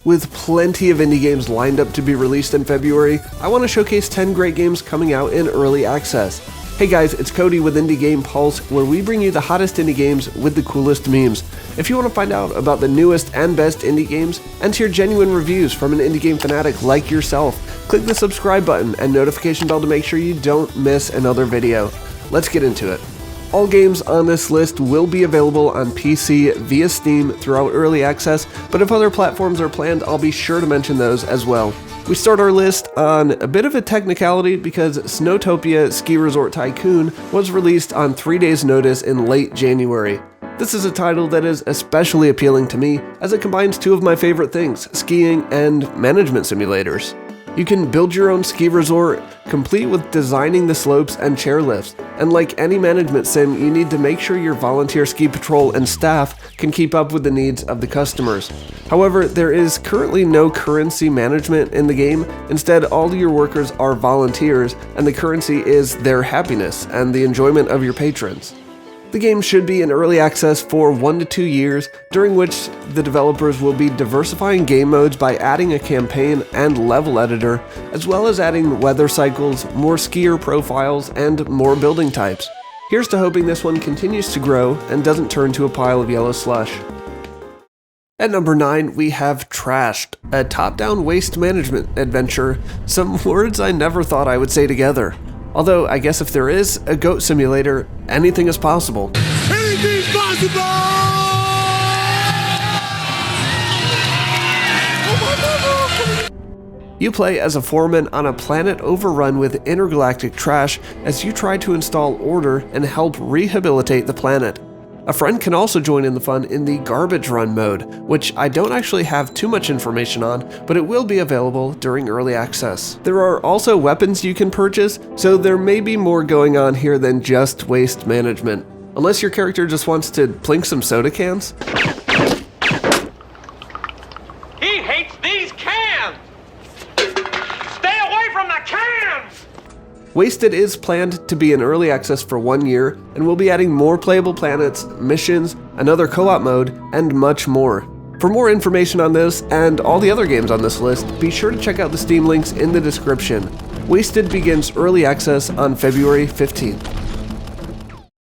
With plenty of indie games lined up to be released in February, I want to showcase 10 great games coming out in early access. Hey guys, it's Cody with Indie Game Pulse, where we bring you the hottest indie games with the coolest memes. If you want to find out about the newest and best indie games, and hear genuine reviews from an indie game fanatic like yourself, click the subscribe button and notification bell to make sure you don't miss another video. Let's get into it. All games on this list will be available on PC via Steam throughout early access, but if other platforms are planned, I'll be sure to mention those as well. We start our list on a bit of a technicality because Snowtopia Ski Resort Tycoon was released on 3 days' notice in late January. This is a title that is especially appealing to me as it combines two of my favorite things, skiing and management simulators. You can build your own ski resort, complete with designing the slopes and chairlifts, and like any management sim, you need to make sure your volunteer ski patrol and staff can keep up with the needs of the customers. However, there is currently no currency management in the game. Instead, all your workers are volunteers, and the currency is their happiness and the enjoyment of your patrons. The game should be in early access for 1 to 2 years, during which the developers will be diversifying game modes by adding a campaign and level editor, as well as adding weather cycles, more skier profiles, and more building types. Here's to hoping this one continues to grow and doesn't turn to a pile of yellow slush. At number 9, we have Trashed, a top-down waste management adventure, some words I never thought I would say together. Although, I guess if there is a goat simulator, anything is possible. Anything's possible! You play as a foreman on a planet overrun with intergalactic trash as you try to install order and help rehabilitate the planet. A friend can also join in the fun in the garbage run mode, which I don't actually have too much information on, but it will be available during early access. There are also weapons you can purchase, so there may be more going on here than just waste management. Unless your character just wants to plink some soda cans. He hates these cans! Stay away from the cans! Wasted is planned to be in early access for 1 year, and will be adding more playable planets, missions, another co-op mode, and much more. For more information on this, and all the other games on this list, be sure to check out the Steam links in the description. Wasted begins early access on February 15th.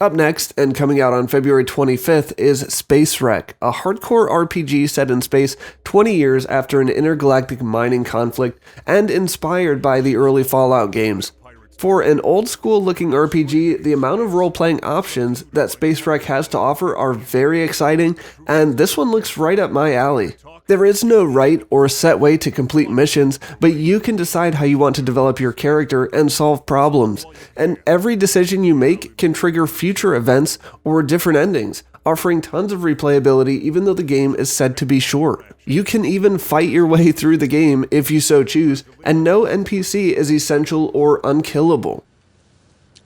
Up next, and coming out on February 25th, is Space Wreck, a hardcore RPG set in space 20 years after an intergalactic mining conflict, and inspired by the early Fallout games. For an old-school looking RPG, the amount of role-playing options that Space Wreck has to offer are very exciting, and this one looks right up my alley. There is no right or set way to complete missions, but you can decide how you want to develop your character and solve problems, and every decision you make can trigger future events or different endings, offering tons of replayability even though the game is said to be short. You can even fight your way through the game if you so choose, and no NPC is essential or unkillable.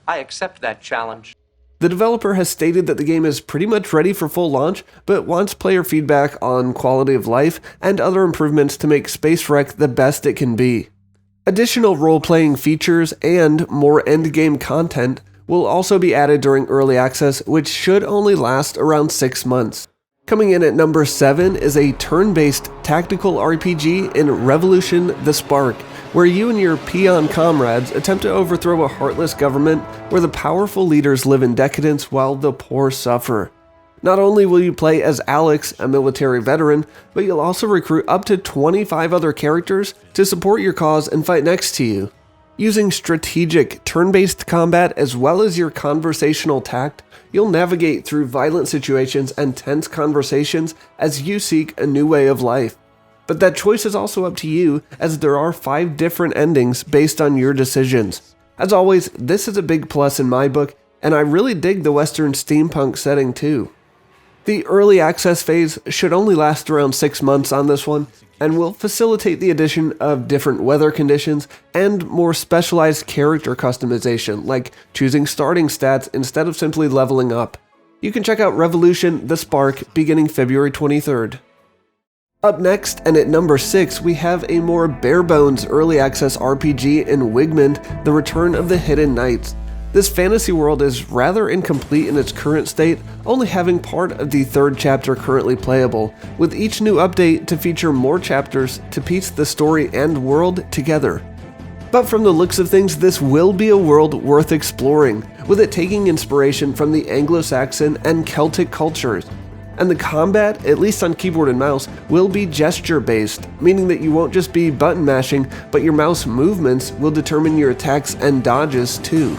I accept that challenge. The developer has stated that the game is pretty much ready for full launch, but wants player feedback on quality of life and other improvements to make Space Wreck the best it can be. Additional role-playing features and more endgame content will also be added during early access, which should only last around 6 months. Coming in at number 7 is a turn-based tactical RPG in Revolution: The Spark, where you and your peon comrades attempt to overthrow a heartless government where the powerful leaders live in decadence while the poor suffer. Not only will you play as Alex, a military veteran, but you'll also recruit up to 25 other characters to support your cause and fight next to you. Using strategic, turn-based combat as well as your conversational tact, you'll navigate through violent situations and tense conversations as you seek a new way of life. But that choice is also up to you, as there are 5 different endings based on your decisions. As always, this is a big plus in my book, and I really dig the Western steampunk setting too. The early access phase should only last around 6 months on this one, and will facilitate the addition of different weather conditions and more specialized character customization, like choosing starting stats instead of simply leveling up. You can check out Revolution: The Spark beginning February 23rd. Up next, and at number 6, we have a more bare-bones early access RPG in Wigmund: The Return of the Hidden Knights. This fantasy world is rather incomplete in its current state, only having part of the 3rd chapter currently playable, with each new update to feature more chapters to piece the story and world together. But from the looks of things, this will be a world worth exploring, with it taking inspiration from the Anglo-Saxon and Celtic cultures. And the combat, at least on keyboard and mouse, will be gesture-based, meaning that you won't just be button mashing, but your mouse movements will determine your attacks and dodges too.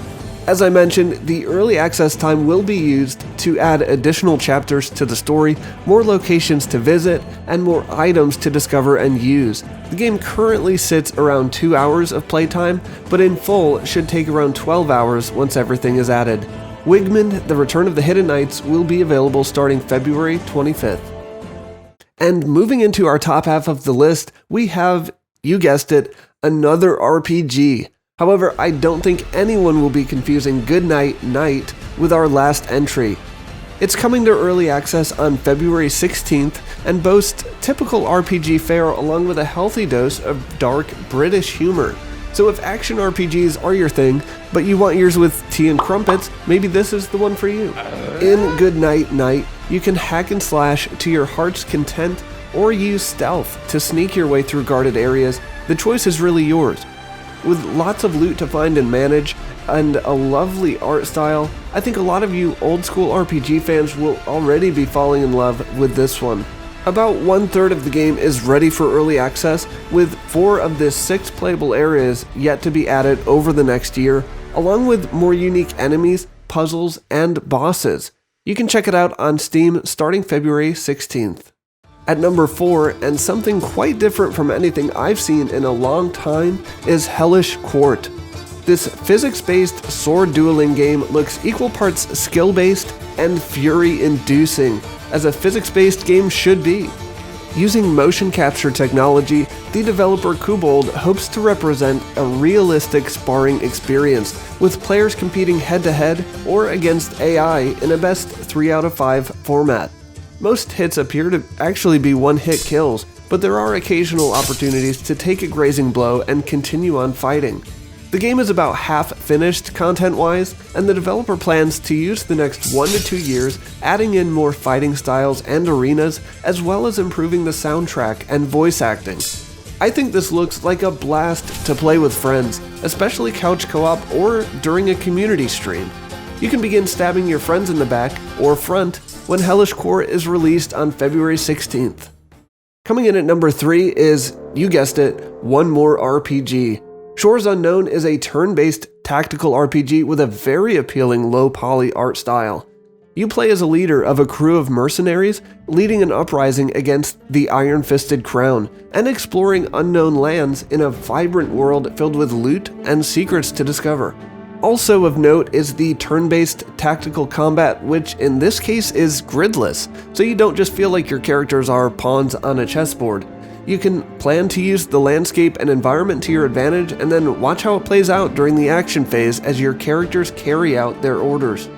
As I mentioned, the early access time will be used to add additional chapters to the story, more locations to visit, and more items to discover and use. The game currently sits around 2 hours of playtime, but in full should take around 12 hours once everything is added. Wigmund, The Return of the Hidden Knights, will be available starting February 25th. And moving into our top half of the list, we have, you guessed it, another RPG. However, I don't think anyone will be confusing Goodnight Night with our last entry. It's coming to early access on February 16th and boasts typical RPG fare along with a healthy dose of dark British humor. So if action RPGs are your thing, but you want yours with tea and crumpets, maybe this is the one for you. In Goodnight Night, you can hack and slash to your heart's content or use stealth to sneak your way through guarded areas. The choice is really yours. With lots of loot to find and manage, and a lovely art style, I think a lot of you old school RPG fans will already be falling in love with this one. About 1/3 of the game is ready for early access, with 4 of the 6 playable areas yet to be added over the next year, along with more unique enemies, puzzles, and bosses. You can check it out on Steam starting February 16th. At number 4, and something quite different from anything I've seen in a long time, is Hellish Quart. This physics-based sword dueling game looks equal parts skill-based and fury-inducing, as a physics-based game should be. Using motion capture technology, the developer Kobold hopes to represent a realistic sparring experience, with players competing head-to-head or against AI in a best 3 out of 5 format. Most hits appear to actually be one-hit kills, but there are occasional opportunities to take a grazing blow and continue on fighting. The game is about half finished content-wise, and the developer plans to use the next 1 to 2 years adding in more fighting styles and arenas, as well as improving the soundtrack and voice acting. I think this looks like a blast to play with friends, especially couch co-op or during a community stream. You can begin stabbing your friends in the back or front when Hellish Quart is released on February 16th. Coming in at number 3 is, you guessed it, one more RPG. Shores Unknown is a turn-based tactical RPG with a very appealing low-poly art style. You play as a leader of a crew of mercenaries, leading an uprising against the Iron-Fisted Crown, and exploring unknown lands in a vibrant world filled with loot and secrets to discover. Also of note is the turn-based tactical combat, which in this case is gridless, so you don't just feel like your characters are pawns on a chessboard. You can plan to use the landscape and environment to your advantage, and then watch how it plays out during the action phase as your characters carry out their orders.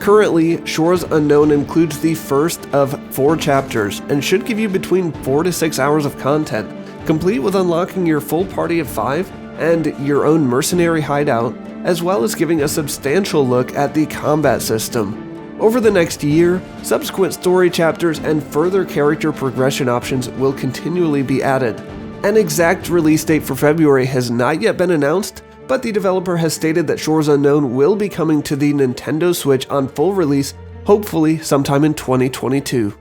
Currently, Shores Unknown includes the first of 4 chapters, and should give you between 4 to 6 hours of content, complete with unlocking your full party of 5 and your own mercenary hideout, as well as giving a substantial look at the combat system. Over the next year, subsequent story chapters and further character progression options will continually be added. An exact release date for February has not yet been announced, but the developer has stated that Shores Unknown will be coming to the Nintendo Switch on full release, hopefully sometime in 2022.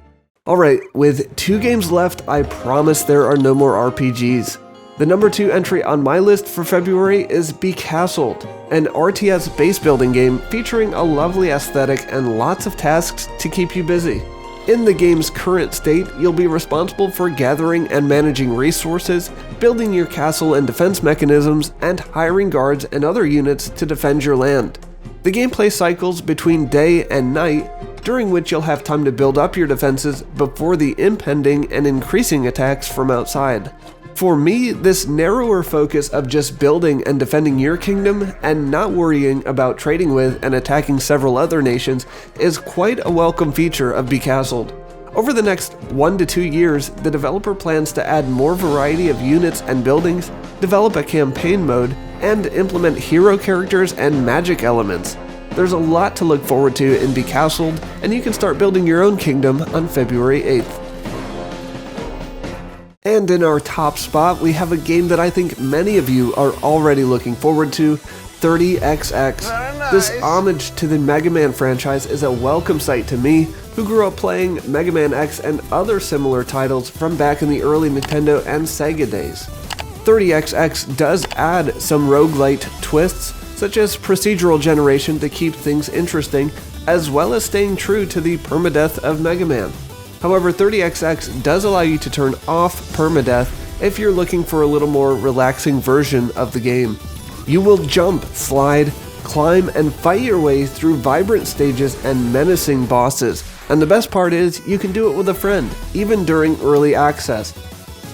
Alright, with 2 games left, I promise there are no more RPGs. The number 2 entry on my list for February is Becastled, an RTS base building game featuring a lovely aesthetic and lots of tasks to keep you busy. In the game's current state, you'll be responsible for gathering and managing resources, building your castle and defense mechanisms, and hiring guards and other units to defend your land. The gameplay cycles between day and night, during which you'll have time to build up your defenses before the impending and increasing attacks from outside. For me, this narrower focus of just building and defending your kingdom and not worrying about trading with and attacking several other nations is quite a welcome feature of Becastled. Over the next 1 to 2 years, the developer plans to add more variety of units and buildings, develop a campaign mode, and implement hero characters and magic elements. There's a lot to look forward to in Becastled, and you can start building your own kingdom on February 8th. And in our top spot, we have a game that I think many of you are already looking forward to, 30XX. This homage to the Mega Man franchise is a welcome sight to me, who grew up playing Mega Man X and other similar titles from back in the early Nintendo and Sega days. 30XX does add some roguelite twists, such as procedural generation to keep things interesting, as well as staying true to the permadeath of Mega Man. However, 30XX does allow you to turn off permadeath if you're looking for a little more relaxing version of the game. You will jump, slide, climb, and fight your way through vibrant stages and menacing bosses. And the best part is, you can do it with a friend, even during early access.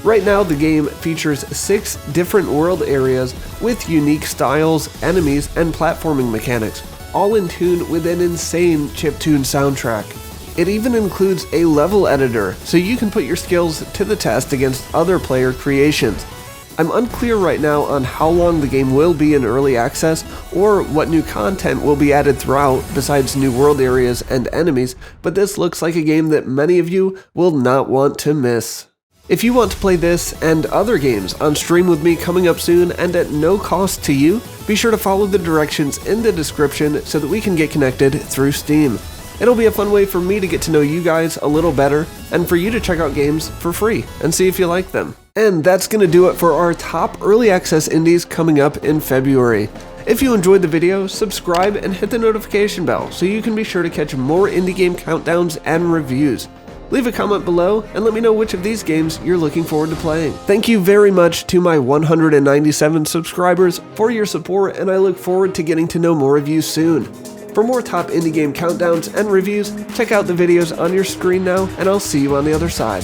Right now, the game features 6 different world areas with unique styles, enemies, and platforming mechanics, all in tune with an insane chiptune soundtrack. It even includes a level editor, so you can put your skills to the test against other player creations. I'm unclear right now on how long the game will be in early access, or what new content will be added throughout besides new world areas and enemies, but this looks like a game that many of you will not want to miss. If you want to play this and other games on stream with me coming up soon and at no cost to you, be sure to follow the directions in the description so that we can get connected through Steam. It'll be a fun way for me to get to know you guys a little better, and for you to check out games for free and see if you like them. And that's going to do it for our top early access indies coming up in February. If you enjoyed the video, subscribe and hit the notification bell so you can be sure to catch more indie game countdowns and reviews. Leave a comment below and let me know which of these games you're looking forward to playing. Thank you very much to my 197 subscribers for your support, and I look forward to getting to know more of you soon. For more top indie game countdowns and reviews, check out the videos on your screen now, and I'll see you on the other side.